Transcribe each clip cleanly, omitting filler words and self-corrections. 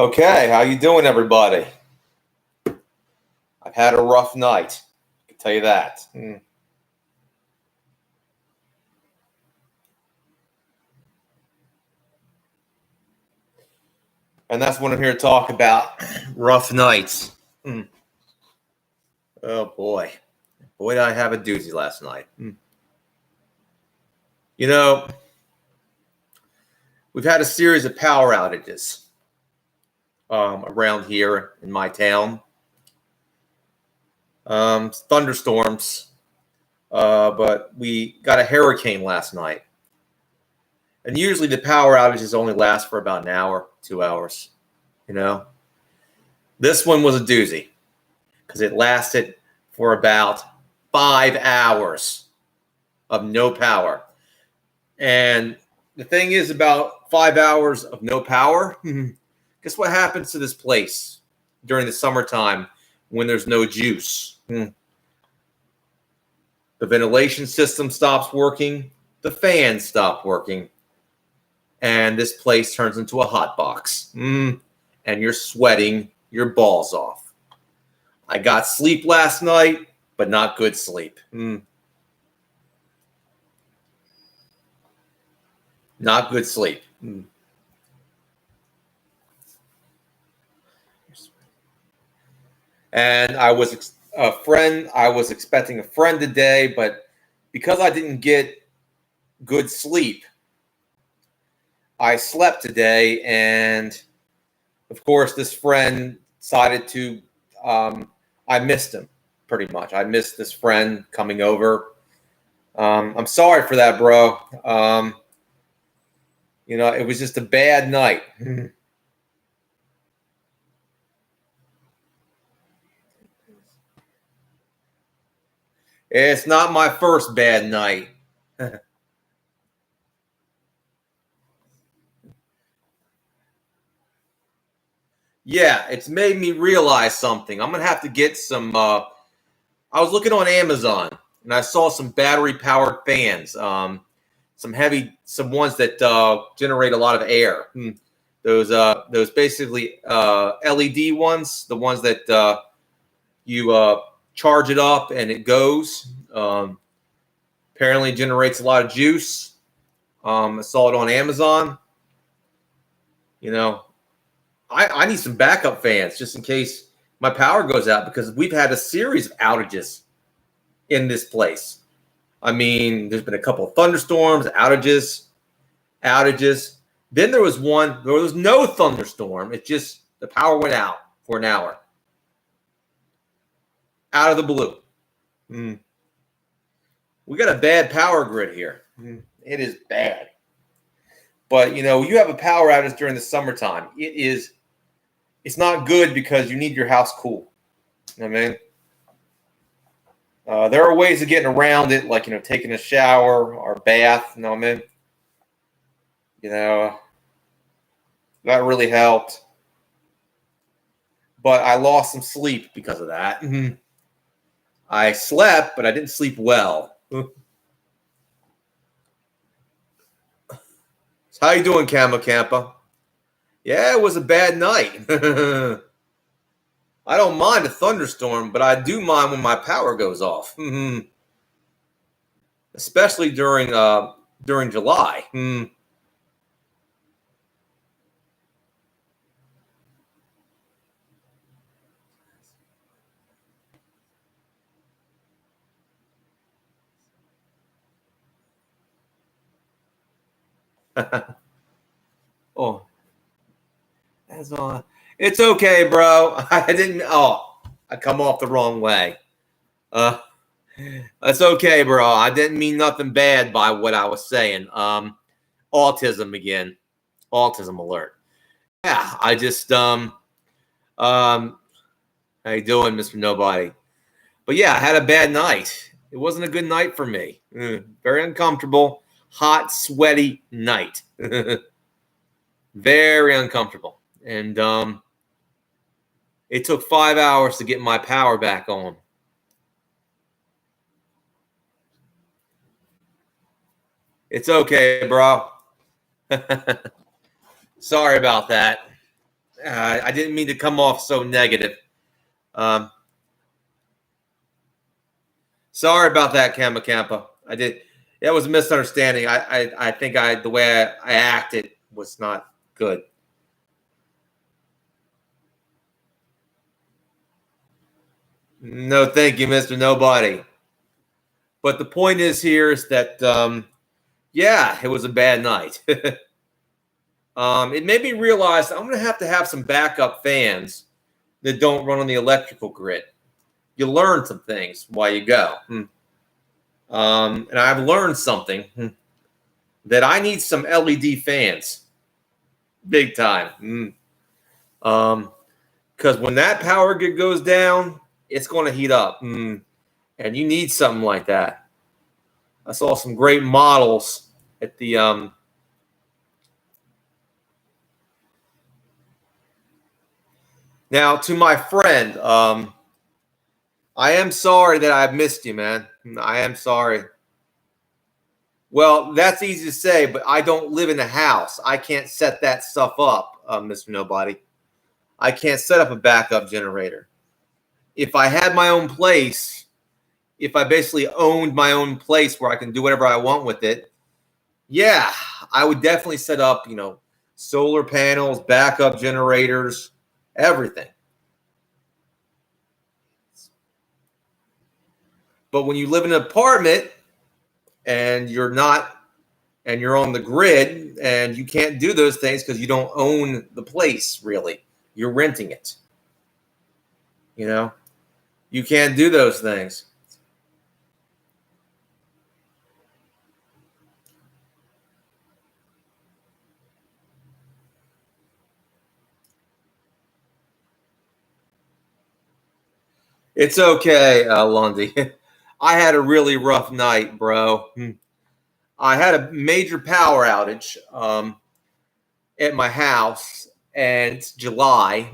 Okay, how you doing, everybody? I've had a rough night. I can tell you that. And that's what I'm here to talk about. Rough nights. Oh, boy. Boy, did I have a doozy last night. You know, we've had a series of power outages around here in my town. Thunderstorms. But we got a hurricane last night. And usually the power outages only last for about an hour, 2 hours. This one was a doozy because it lasted for about 5 hours of no power. And the thing is about 5 hours of no power, guess what happens to this place during the summertime when there's no juice? The ventilation system stops working, the fans stop working, and this place turns into a hot box. And you're sweating your balls off. I got sleep last night, but not good sleep. Not good sleep. And I was expecting a friend today, but because I didn't get good sleep, I slept today, and of course, this friend decided to, I missed him pretty much. I missed this friend coming over. I'm sorry for that, bro. It was just a bad night. It's not my first bad night. Yeah, it's made me realize something. I'm going to have to get some, I was looking on Amazon and I saw some battery powered fans, some ones that generate a lot of air. Those basically LED ones, the ones that you charge it up and it goes. Apparently generates a lot of juice. I saw it on Amazon. I need some backup fans just in case my power goes out, because we've had a series of outages in this place. I mean, there's been a couple of thunderstorms, outages. Then there was no thunderstorm. It just, the power went out for an hour. Out of the blue. We got a bad power grid here. It is bad. But, you have a power outage during the summertime. It's not good because you need your house cool. You know what I mean? There are ways of getting around it, like, taking a shower or bath. You know what I mean? That really helped. But I lost some sleep because of that. I slept, but I didn't sleep well. So how you doing, Camo Campa? Yeah, it was a bad night. I don't mind a thunderstorm, but I do mind when my power goes off. Especially during July. Oh, that's all. It's okay, bro. I come off the wrong way. That's okay, bro. I didn't mean nothing bad by what I was saying. Autism again. Autism alert. Yeah, I just how you doing, Mr. Nobody? But yeah, I had a bad night. It wasn't a good night for me. Very uncomfortable, hot, sweaty night. Very uncomfortable. And it took 5 hours to get my power back on. It's okay, bro. Sorry about that. I didn't mean to come off so negative. Um, Sorry about that, Kampa. I did. That was a misunderstanding. I think the way I acted was not good. No, thank you, Mr. Nobody. But the point is that, yeah, it was a bad night. It made me realize I'm going to have some backup fans that don't run on the electrical grid. You learn some things while you go. And I've learned something that I need some LED fans, big time. Because when that power grid goes down, it's going to heat up, and you need something like that. I saw some great models at the. Now, to my friend, I am sorry that I've missed you, man. I am sorry. Well, that's easy to say, but I don't live in a house. I can't set that stuff up, Mr. Nobody. I can't set up a backup generator. If I had my own place, if I basically owned my own place where I can do whatever I want with it, yeah, I would definitely set up, solar panels, backup generators, everything. But when you live in an apartment and you're on the grid and you can't do those things because you don't own the place, really. You're renting it. You can't do those things. It's okay, Lundy. I had a really rough night, bro. I had a major power outage at my house, and it's July.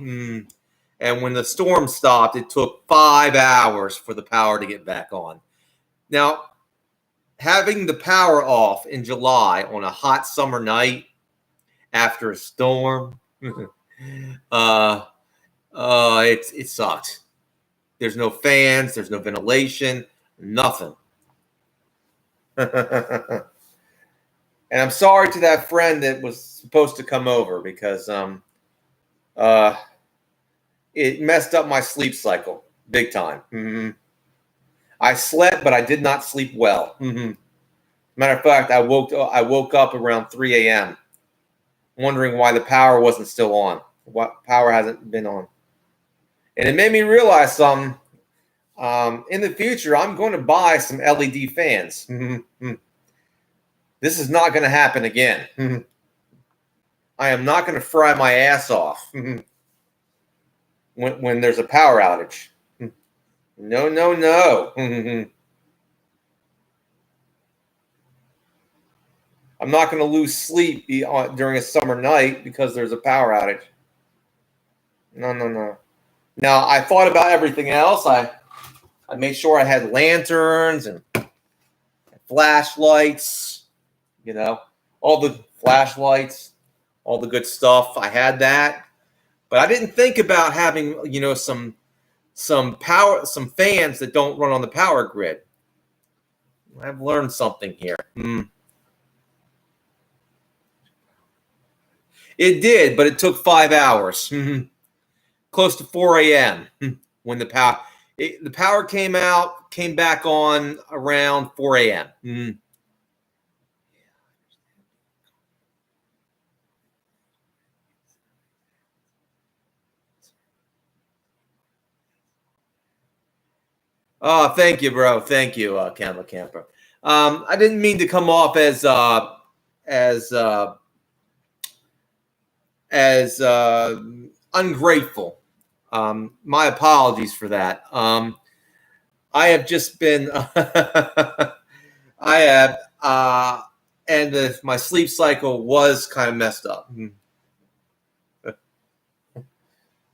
And when the storm stopped, it took 5 hours for the power to get back on. Now, having the power off in July on a hot summer night after a storm, it sucked. There's no fans, there's no ventilation, nothing. And I'm sorry to that friend that was supposed to come over because it messed up my sleep cycle big time. I slept, but I did not sleep well. Matter of fact, I woke up around 3 a.m. wondering why the power wasn't still on. What power hasn't been on? And it made me realize something. In the future, I'm going to buy some LED fans. This is not going to happen again. I am not going to fry my ass off when there's a power outage. No. I'm not going to lose sleep during a summer night because there's a power outage. No. Now, I thought about everything else. I made sure I had lanterns and flashlights, all the flashlights, all the good stuff. I had that. But I didn't think about having, some fans that don't run on the power grid. I've learned something here. It did, but it took 5 hours. Close to 4 a.m. when the power came back on around 4 a.m. Oh, thank you, bro. Thank you, Camper. I didn't mean to come off as ungrateful. My apologies for that. I have just been, my sleep cycle was kind of messed up.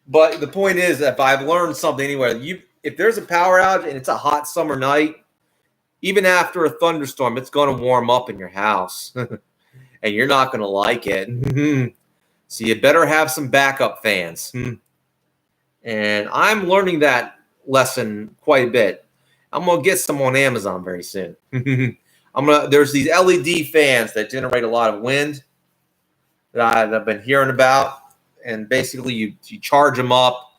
But the point is, if I've learned something anyway, if there's a power outage and it's a hot summer night, even after a thunderstorm, it's going to warm up in your house, and you're not going to like it. So you better have some backup fans. And I'm learning that lesson quite a bit. I'm gonna get some on Amazon very soon. There's these LED fans that generate a lot of wind that I've been hearing about, and basically you charge them up.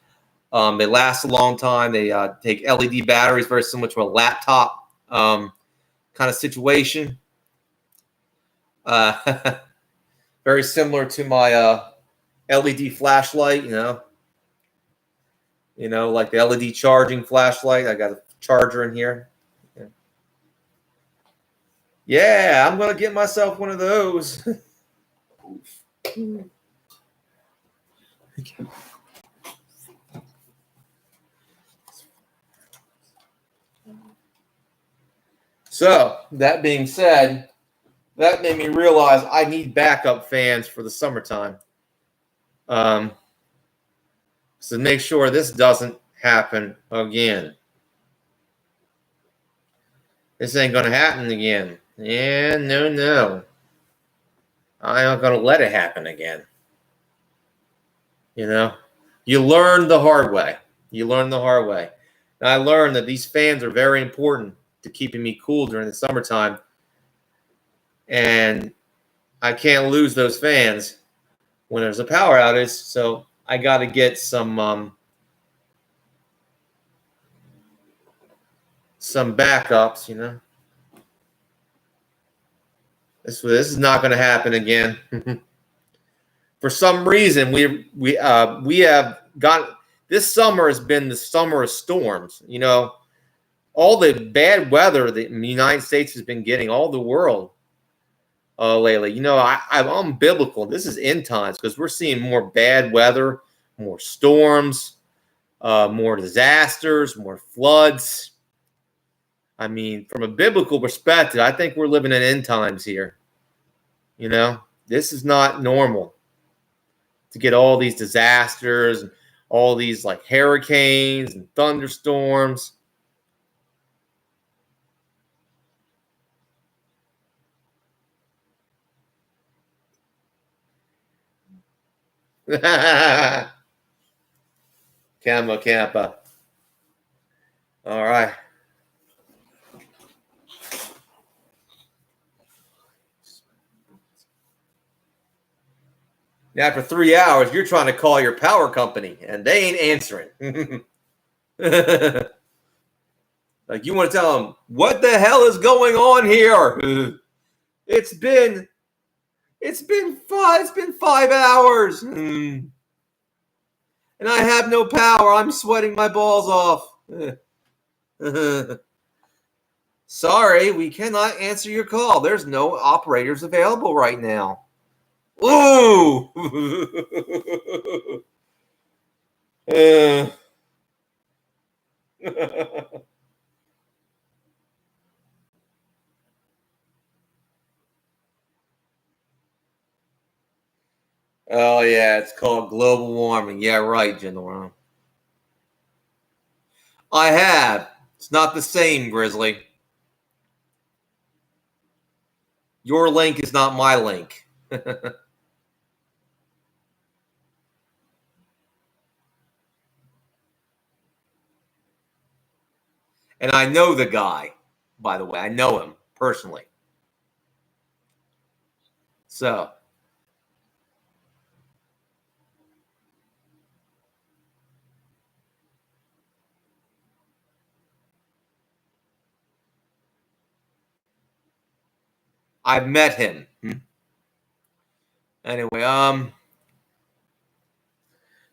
They last a long time. They take LED batteries, very similar to a laptop kind of situation. Very similar to my LED flashlight, like the LED charging flashlight. I got a charger in here. Yeah, I'm going to get myself one of those. So, that being said, that made me realize I need backup fans for the summertime. So make sure this doesn't happen again. This ain't going to happen again. Yeah, no. I'm not going to let it happen again. You learn the hard way. And I learned that these fans are very important to keeping me cool during the summertime. And I can't lose those fans when there's a power outage. So I got to get some backups, This is not going to happen again. For some reason, we have got, this summer has been the summer of storms. All the bad weather that the United States has been getting, all the world lately. I'm biblical. This is end times because we're seeing more bad weather, more storms, more disasters, more floods. I mean, from a biblical perspective, I think we're living in end times here. This is not normal to get all these disasters and all these like hurricanes and thunderstorms. Camo Kappa. All right. Now, after 3 hours, you're trying to call your power company, and they ain't answering. Like, you want to tell them, what the hell is going on here? It's been 5 hours. And I have no power. I'm sweating my balls off. Sorry, we cannot answer your call. There's no operators available right now. Ooh! Oh, yeah, it's called global warming. Yeah, right, General. I have. It's not the same, Grizzly. Your link is not my link. And I know the guy, by the way. I know him personally. So. I've met him. Anyway,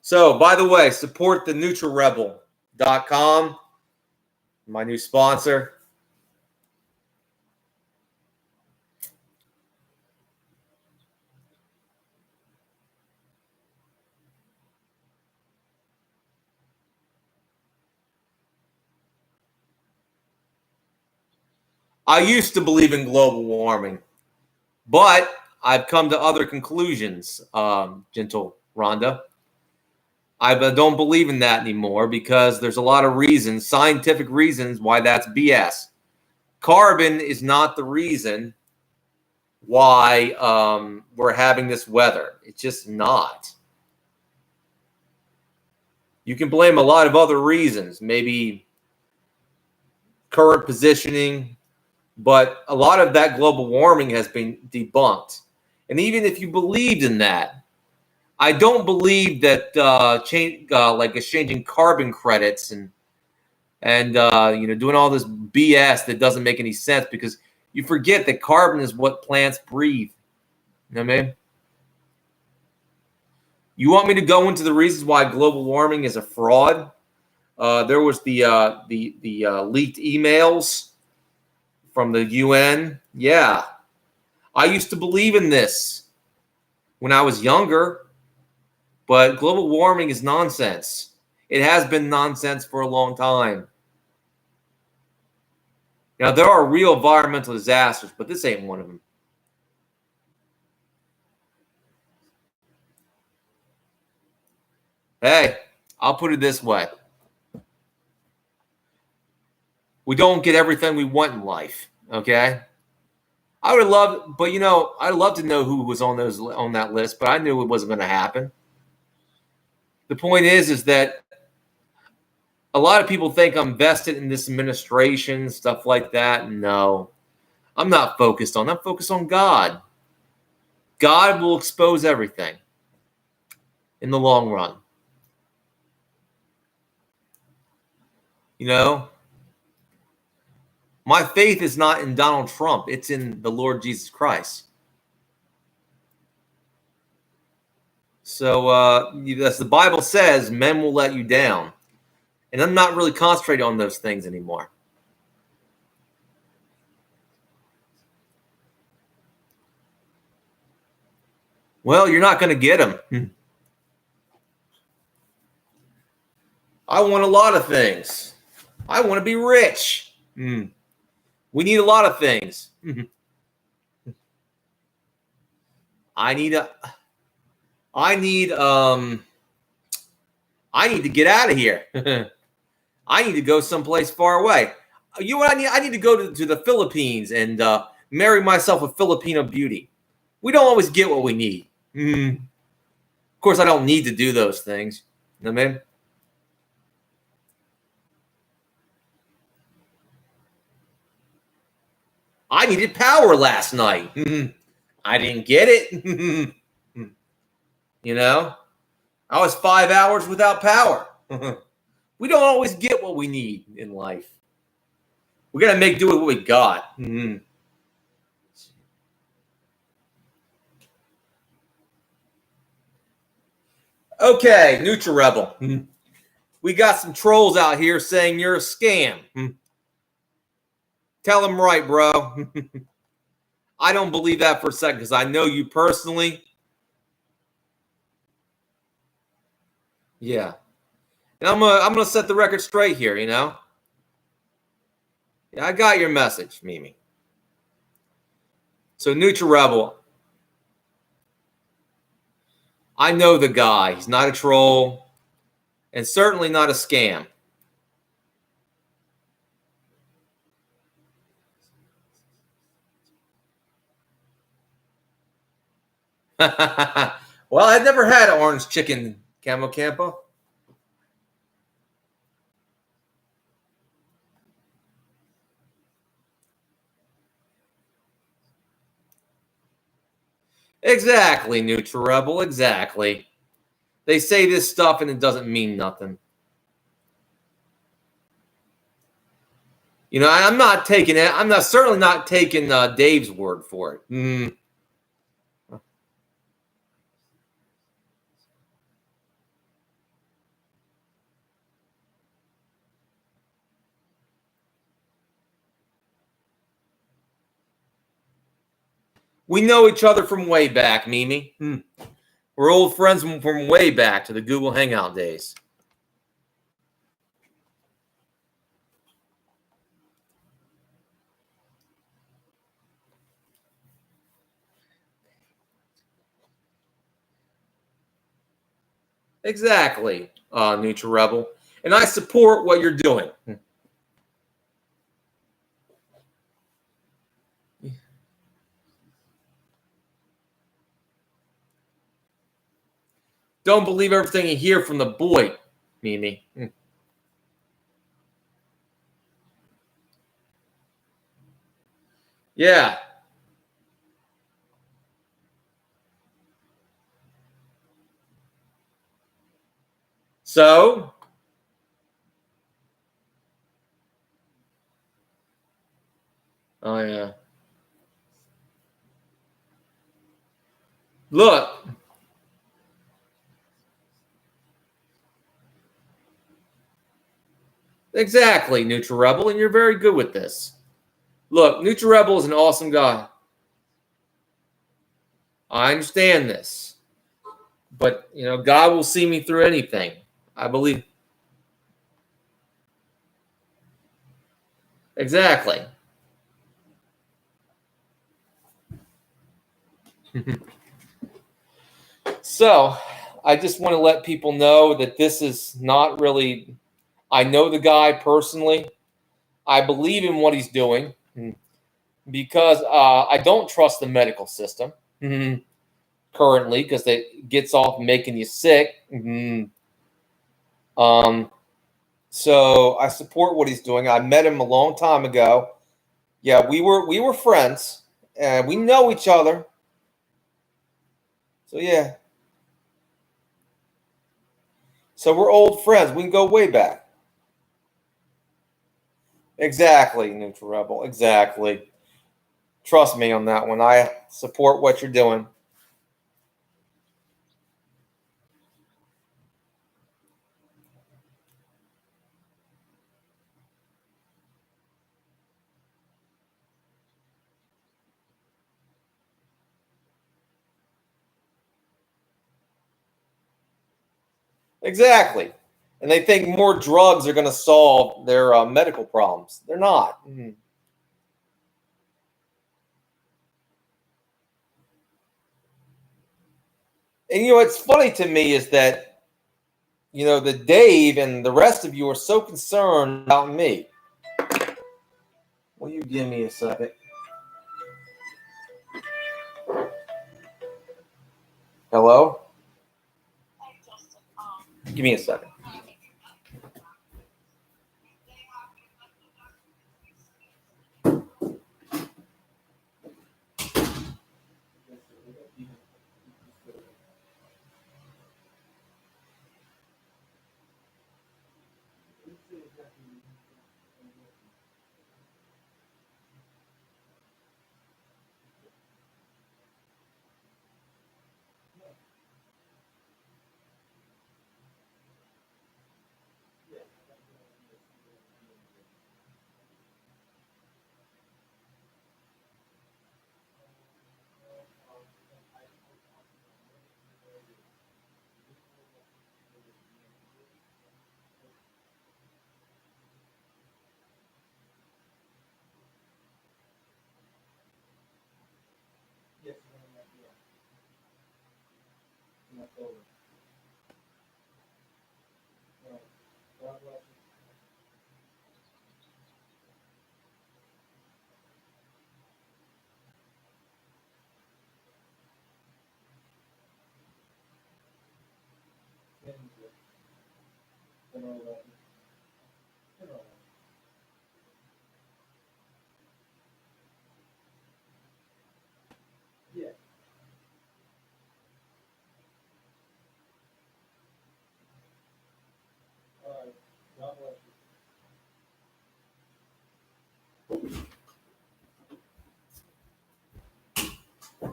so by the way, support the NeutralRebel.com, my new sponsor. I used to believe in global warming, but I've come to other conclusions, gentle Rhonda. I don't believe in that anymore because there's a lot of reasons, scientific reasons, why that's BS. Carbon is not the reason why we're having this weather. It's just not. You can blame a lot of other reasons, maybe current positioning, but a lot of that global warming has been debunked. And even if you believed in that, I don't believe that like exchanging carbon credits and doing all this BS that doesn't make any sense, because you forget that carbon is what plants breathe. You know what I mean? You want me to go into the reasons why global warming is a fraud? There was the leaked emails from the UN. Yeah, I used to believe in this when I was younger, but global warming is nonsense. It has been nonsense for a long time. Now, there are real environmental disasters, but this ain't one of them. Hey, I'll put it this way. We don't get everything we want in life, okay? I would love, but I'd love to know who was on that list, but I knew it wasn't going to happen. The point is that a lot of people think I'm vested in this administration, stuff like that. No, I'm not focused on. I'm focused on God. God will expose everything in the long run. My faith is not in Donald Trump. It's in the Lord Jesus Christ. So, as the Bible says, men will let you down. And I'm not really concentrating on those things anymore. Well, you're not going to get them. I want a lot of things. I want to be rich. We need a lot of things. I need to get out of here. I need to go someplace far away. You know what I need? I need to go to the Philippines and marry myself a Filipino beauty. We don't always get what we need. Of course, I don't need to do those things. You know what I mean? I needed power last night. I didn't get it. I was 5 hours without power. We don't always get what we need in life. We got to make do with what we got. Okay, NutriRebel. We got some trolls out here saying you're a scam. Tell them right, bro. I don't believe that for a second because I know you personally. Yeah. And I'm gonna set the record straight here, Yeah, I got your message, Mimi. So NutriRebel, I know the guy. He's not a troll, and certainly not a scam. Well, I've never had orange chicken, Camo Campo. Exactly, NutriRebel, exactly. They say this stuff and it doesn't mean nothing. I'm not taking it. I'm certainly not taking Dave's word for it. We know each other from way back, Mimi. We're old friends from way back to the Google Hangout days. Exactly, NutriRebel. And I support what you're doing. Don't believe everything you hear from the boy, Mimi. Yeah. So, oh yeah. Look, exactly, Neutral Rebel, and you're very good with this. Look, Neutral Rebel is an awesome guy. I understand this, but God will see me through anything. I believe exactly. So, I just want to let people know that this is not really. I know the guy personally. I believe in what he's doing because I don't trust the medical system currently because it gets off making you sick. Um, so I support what he's doing. I met him a long time ago. Yeah, we were friends, and we know each other. So yeah, so we're old friends. We can go way back. Exactly, Neutral Rebel. Exactly. Trust me on that one. I support what you're doing. Exactly. And they think more drugs are going to solve their medical problems. They're not. And what's funny to me is that the Dave and the rest of you are so concerned about me. Will you give me a second? Hello? Give me a second.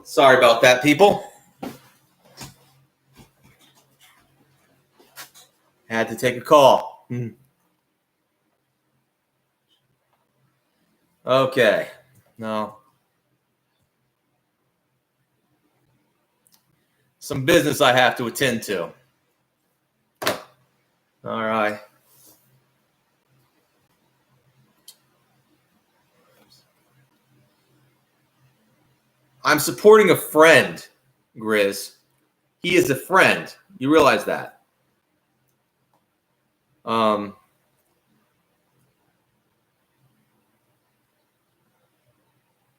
Sorry about that, people. Had to take a call. Okay. No. Some business I have to attend to. All right. I'm supporting a friend, Grizz. He is a friend. You realize that? Um,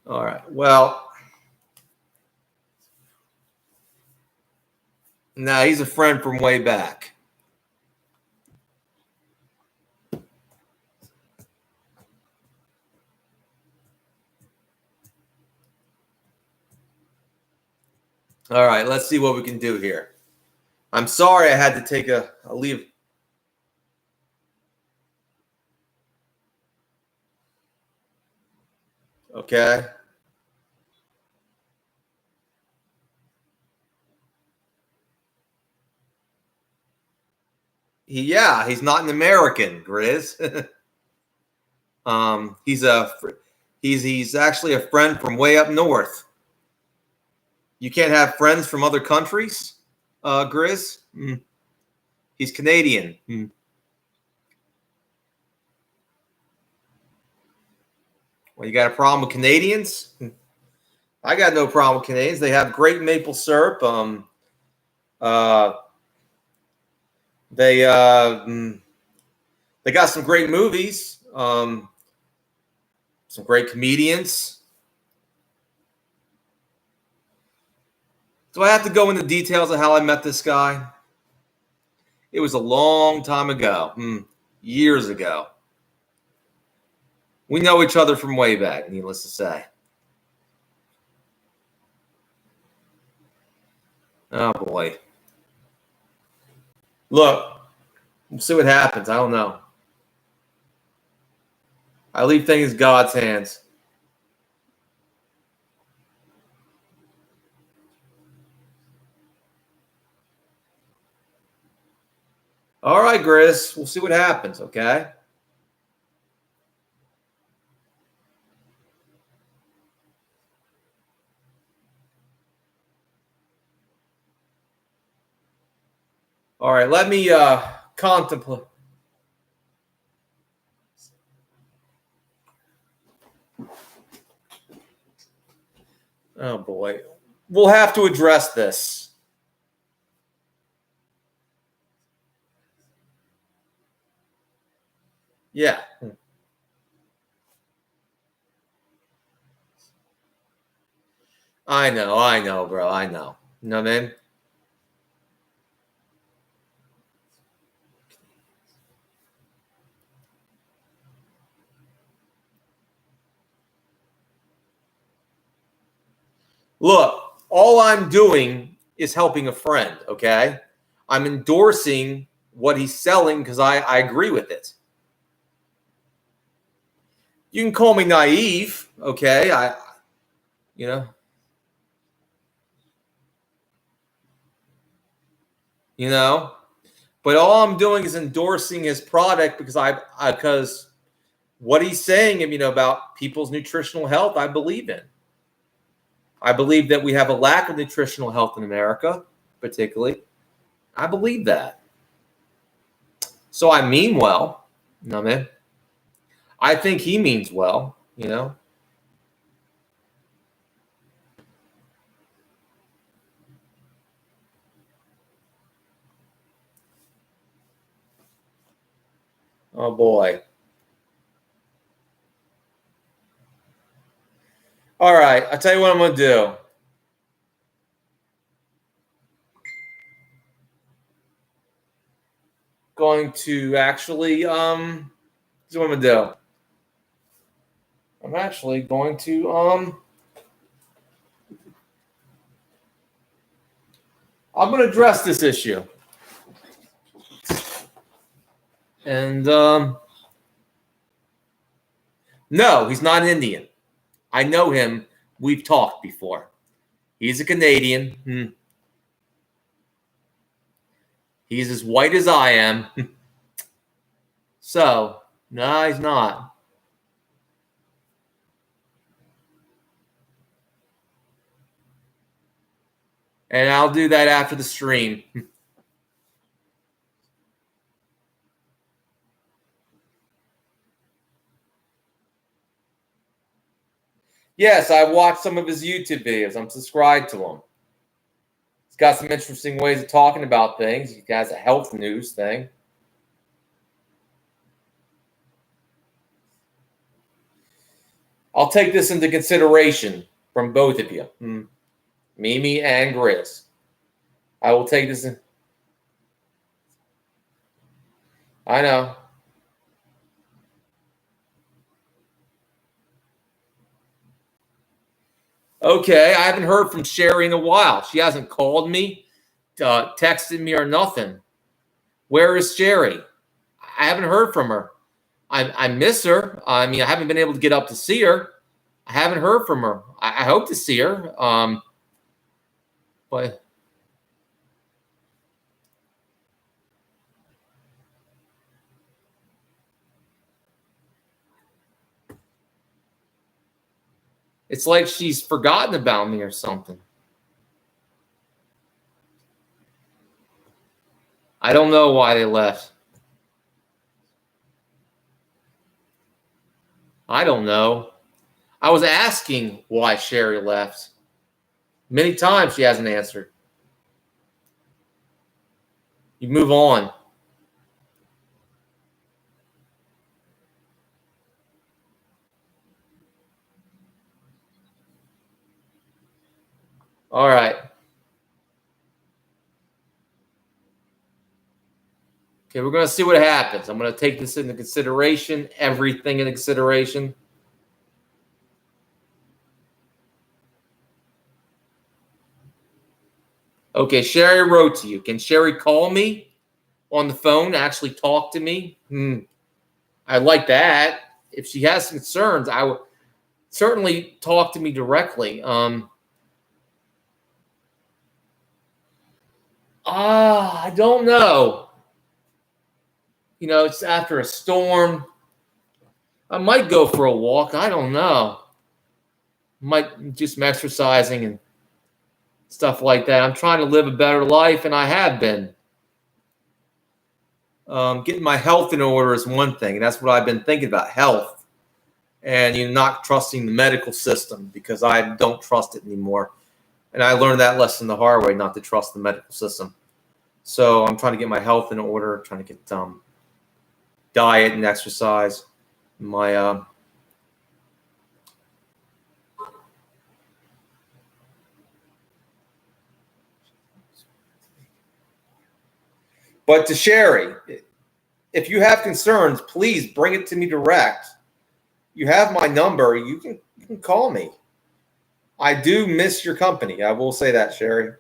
all right. Well, No, he's a friend from way back. All right, let's see what we can do here. I'm sorry I had to take a leave. Okay. He's not an American, Grizz. He's actually a friend from way up north. You can't have friends from other countries, Grizz. He's Canadian. Well, you got a problem with Canadians? I got no problem with Canadians. They have great maple syrup. Uh, they got some great movies. Some great comedians. Do I have to go into details of how I met this guy? It was a long time ago, years ago. We know each other from way back, needless to say. Oh, boy. Look, we'll see what happens. I don't know. I leave things in God's hands. All right, Grizz. We'll see what happens, okay? All right, let me contemplate. Oh, boy. We'll have to address this. Yeah. I know, bro. I know. You know what I mean? Look, all I'm doing is helping a friend, okay? I'm endorsing what he's selling because I agree with it. You can call me naive, okay? You know, you know, but all I'm doing is endorsing his product because what he's saying, about people's nutritional health, I believe in. I believe that we have a lack of nutritional health in America, particularly. I believe that. So I mean well, you know what I mean? I think he means well, you know. Oh boy. All right, I'll tell you what I'm gonna do. Going to actually this is what I'm gonna do. I'm actually going to I'm gonna address this issue. And no, he's not Indian. I know him. We've talked before. He's a Canadian. He's as white as I am. So, no, he's not. And I'll do that after the stream. Yes, I watched some of his YouTube videos. I'm subscribed to him. He's got some interesting ways of talking about things. He has a health news thing. I'll take this into consideration from both of you, Mimi and Grizz. I will take this. I know. Okay, I haven't heard from Sherry in a while. She hasn't called me, texted me, or nothing. Where is Sherry? I haven't heard from her. I miss her. I mean, I haven't been able to get up to see her. I haven't heard from her. I hope to see her. But it's like she's forgotten about me or something. I don't know why they left. I don't know. I was asking why Sherry left. Many times she hasn't answered. You move on. All right. Okay, we're going to see what happens. I'm going to take this into consideration, everything into consideration. Okay, Sherry wrote to you. Can Sherry call me on the phone, actually talk to me? I'd like that. If she has concerns, I would certainly talk to me directly. I don't know. You know, it's after a storm. I might go for a walk. I don't know. Might do some exercising and stuff like that. I'm trying to live a better life, and I have been. Getting my health in order is one thing. That's what I've been thinking about, health. And you're not trusting the medical system because I don't trust it anymore. And I learned that lesson the hard way, not to trust the medical system. So I'm trying to get my health in order, trying to get diet and exercise. My But to Sherry, if you have concerns, please bring it to me direct. You have my number. You can call me. I do miss your company. I will say that, Sherry.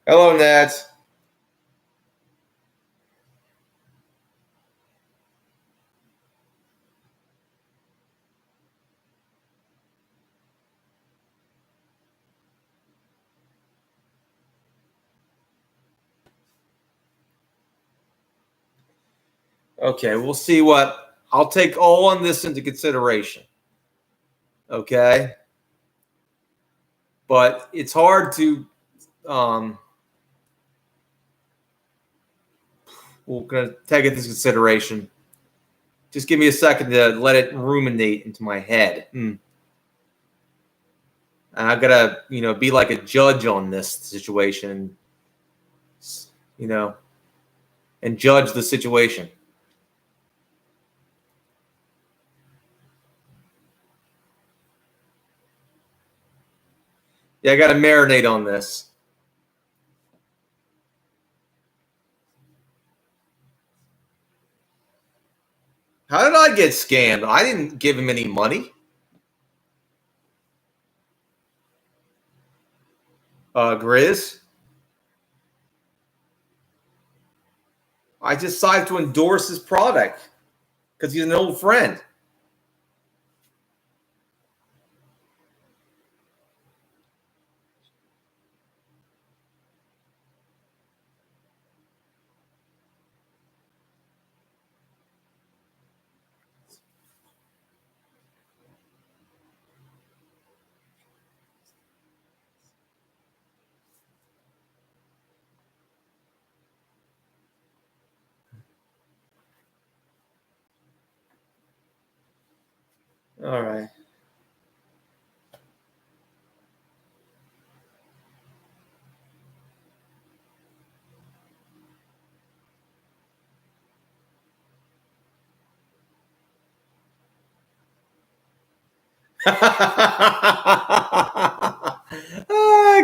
Hello, Ned. Okay, we'll see what I'll take all on this into consideration. Okay. But it's hard to we're gonna take it into consideration. Just give me a second to let it ruminate into my head. And I gotta, be like a judge on this situation, and judge the situation. Yeah, I gotta marinate on this. How did I get scammed? I didn't give him any money. Grizz. I just decided to endorse his product because he's an old friend. All right.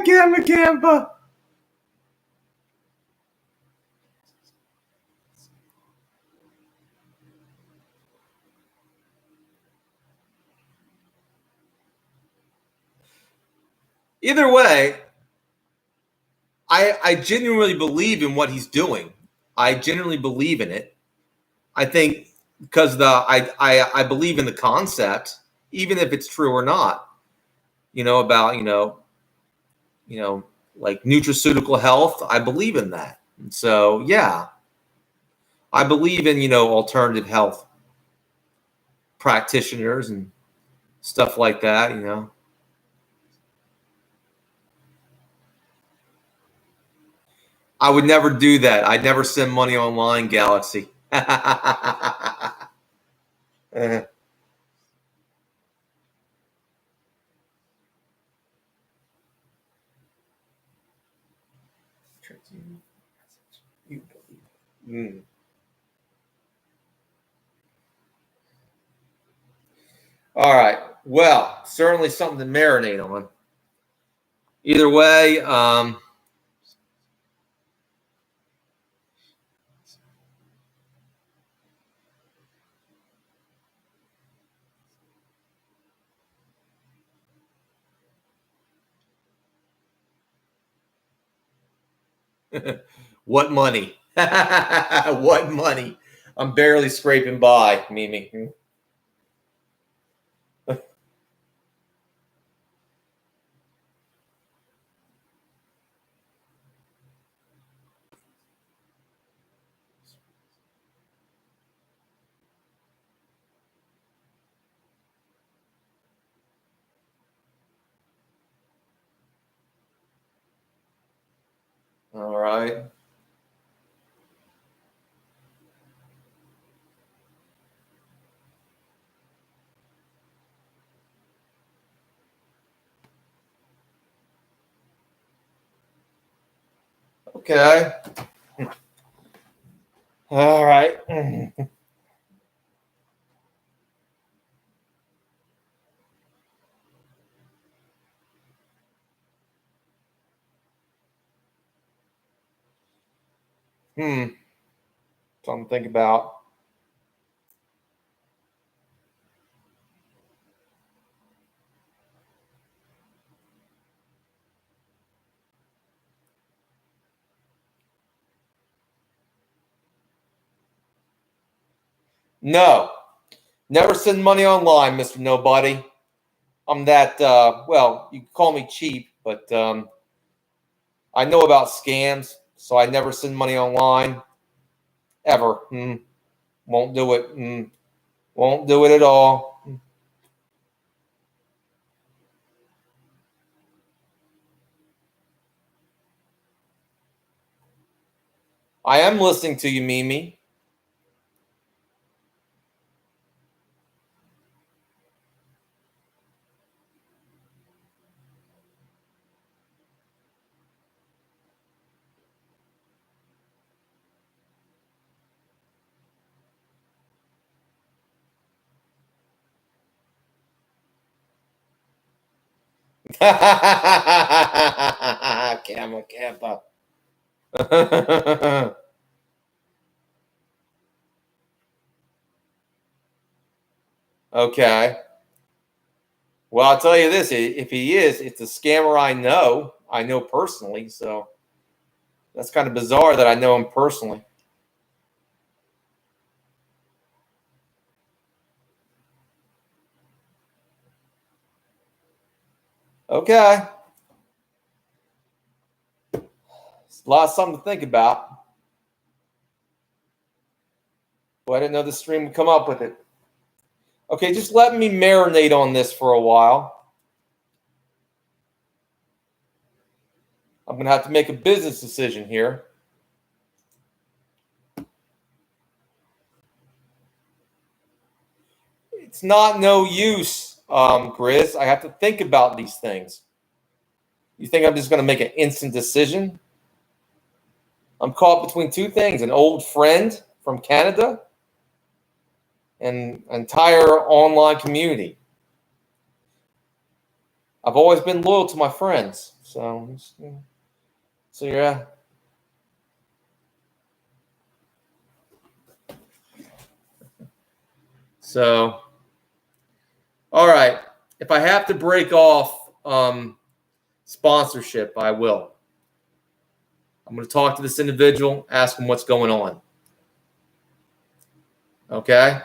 Gamma Gamma. Either way, I genuinely believe in what he's doing. I genuinely believe in it. I think because I believe in the concept, even if it's true or not. About like nutraceutical health. I believe in that. And so yeah, I believe in alternative health practitioners and stuff like that. I would never do that. I'd never send money online, Galaxy. Mm. All right. Well, certainly something to marinate on. Either way, what money? What money? I'm barely scraping by, Mimi. All right. Okay. All right. Something to think about. No, never send money online, Mr. Nobody. I'm that, well, you can call me cheap, but I know about scams, so I never send money online ever. Won't do it. Won't do it at all. I am listening to you, Mimi. Camera, camera. Okay. Well, I'll tell you this: if he is, it's a scammer I know. I know personally, so that's kind of bizarre that I know him personally. Okay. It's a lot of something to think about. Well, I didn't know the stream would come up with it. Okay, just let me marinate on this for a while. I'm going to have to make a business decision here. It's not no use, Grizz. I have to think about these things. You think I'm just going to make an instant decision? I'm caught between two things: an old friend from Canada and an entire online community. I've always been loyal to my friends. So yeah. So, all right. If I have to break off sponsorship, I will. I'm going to talk to this individual, ask him what's going on. Okay?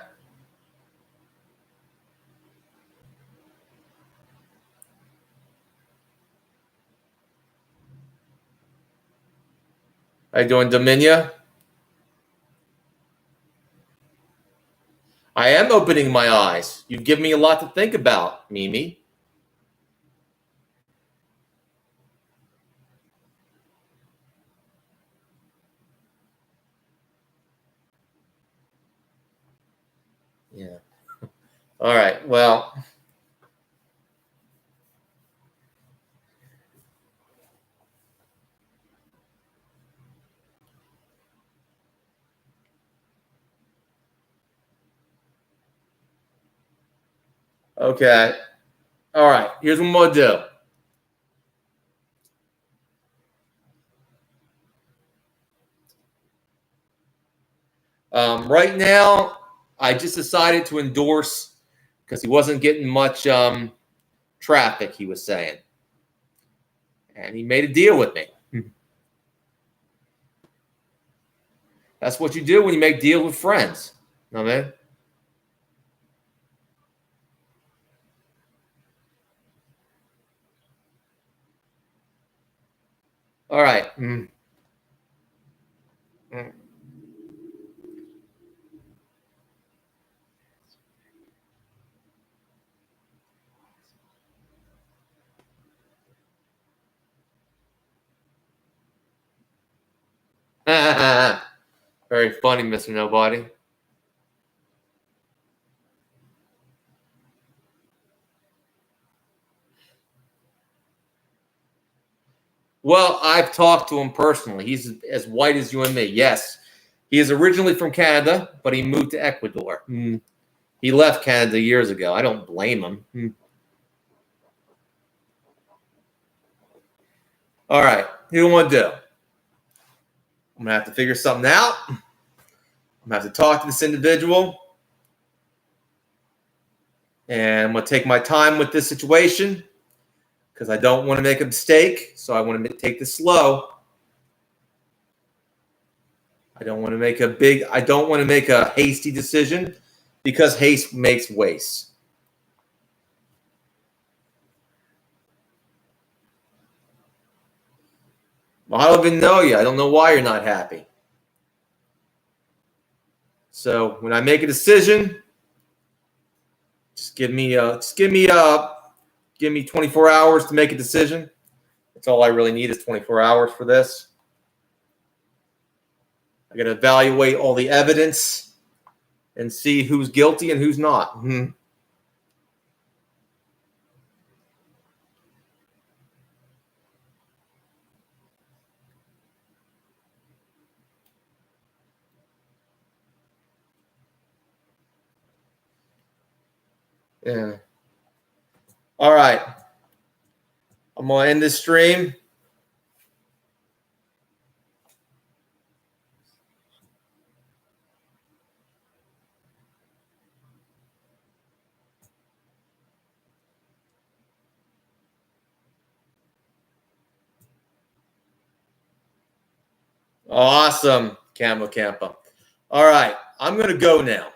How you doing, Dominia? I am opening my eyes. You've given me a lot to think about, Mimi. Yeah. All right. Well, okay. All right. Here's what I'm going to do. Right now, I just decided to endorse because he wasn't getting much traffic, he was saying. And he made a deal with me. That's what you do when you make deals with friends. You know what I mean? All right. Very funny, Mr. Nobody. Well, I've talked to him personally. He's as white as you and me. Yes. He is originally from Canada, but he moved to Ecuador. He left Canada years ago. I don't blame him. All right. Who do you want to do? I'm going to have to figure something out. I'm going to have to talk to this individual. And I'm going to take my time with this situation because I don't want to make a mistake. So I want to take this slow. I don't want to make a hasty decision because haste makes waste. Well, I don't even know you. I don't know why you're not happy. So when I make a decision, just give me 24 hours to make a decision. That's all I really need is 24 hours for this. I got to evaluate all the evidence and see who's guilty and who's not. Yeah. All right. I'm going to end this stream. Awesome, Camo Campa. All right. I'm going to go now.